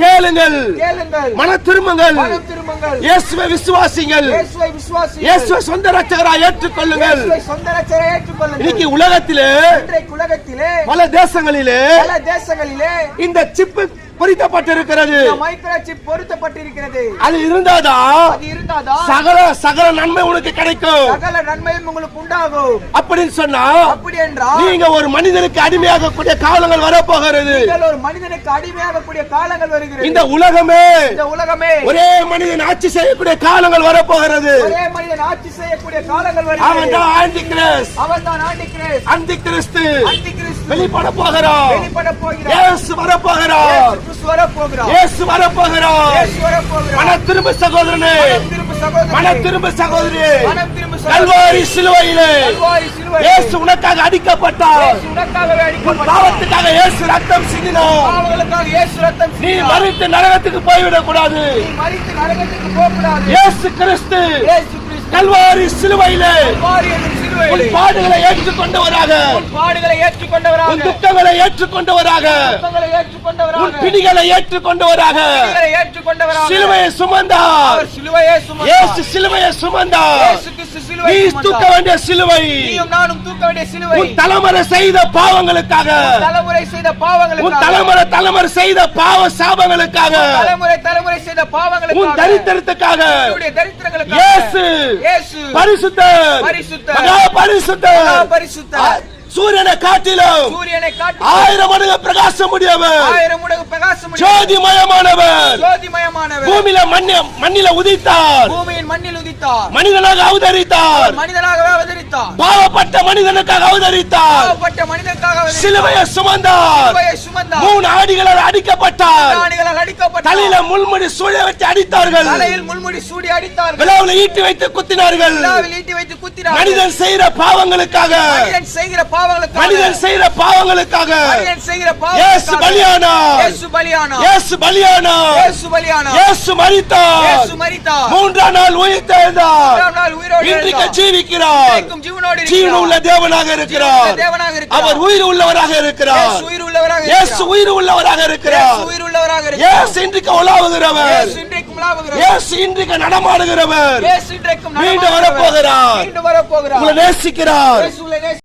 கேளுங்கள், மன திரும்புங்கள், இயேசுவை விசுவாசிங்கள், இயேசுவை சொந்த இரட்சகராய் ஏற்றுக்கொள்ளுங்கள். இன்னைக்கு உலகத்திலே பல தேசங்களிலே இந்த சிப் பொருத்தப்பட்டிருக்கிறது. அது இருந்தாதான் சகல நன்மை உனக்கு கிடைக்கும். அப்படின்னு சொன்னா நீங்க ஒரு மனிதனுக்கு அடிமையாக கூடிய காலங்கள் வரப்போகிறது. இந்த உலகமே ஒரே மனிதன் ஆட்சி செய்யக்கூடிய காலங்கள் வரப்போகிறது. அவன் தான் ஆண்டி கிறிஸ்து வெளிப்பட போகிறார். இயேசு வரப்போகிறார். இயேசு வரப்போகிறார். மன திரும்ப சகோதரனே, மன திரும்ப சகோதரி, கல்வாரி சிலுவையிலே இயேசு உனக்காக அடிக்கப்பட்டார். உன் பாவத்துக்காக இயேசு ரத்தம் சிந்தினார். நீ மரித்து நரகத்துக்கு போய்விடக் கூடாது. இயேசு கிறிஸ்து கல்வாரி சிலுவையிலே உன் பாடுகளை ஏற்றுக்கொண்டவராக, உன் துக்கங்களை ஏற்றுக்கொண்டவராக, உன் பிடிகளை ஏற்றுக்கொண்டவராக சிலுவையை சுமந்தார். இயேசு சிலுவையை சுமந்தார். நீ தூக்க வேண்டிய சிலுவை உன் தலைமுறை செய்த பாவங்களுக்காக, உன் தலைமுறை செய்த பாவ சாபங்களுக்காக, உன் தரித்திரத்துக்காக இயேசு பரிசுத்தர், மகா பரிசுத்தர், சூரியனை காட்டிலும் 1000 மடங்கு பிரகாசம் முடியவர், ஜோதிமயமானவர், பூமியில மண்ணில உதித்தார், மனிதனாக அவதரித்தார், பாவப்பட்ட மனிதனுக்காக அவதரித்தார், சிலுவையை சுமந்தார், 3 ஆடிகளால் அடிக்கப்பட்டார், தலையில முள்முடி சூழ வச்சு அடித்தார்கள், விழாவில் ஈட்டி வைத்து குத்தினார்கள். மனிதன் செய்கிற பாவங்களுக்காக, மனிதன் செய்கிற பாவங்களுக்காக இயேசு பலியானார். இயேசு மரித்தார். 3ஆம் நாள் உயிர்த்தெழுந்தார். இன்றைக்கு ஜீவிக்கிறார். ஜீவனுள்ள தேவனாக இருக்கிறார். அவர் உயிர் உள்ளவராக இருக்கிறார். இயேசு உயிர் உள்ளவராக இருக்கிறார். இயேசு இன்றைக்கு உலாவுகிறவர். இயேசு இன்றைக்கு நடமாடுகிறவர். மீண்டும் வரப்போகிறார். உங்களை நேசிக்கிறார்.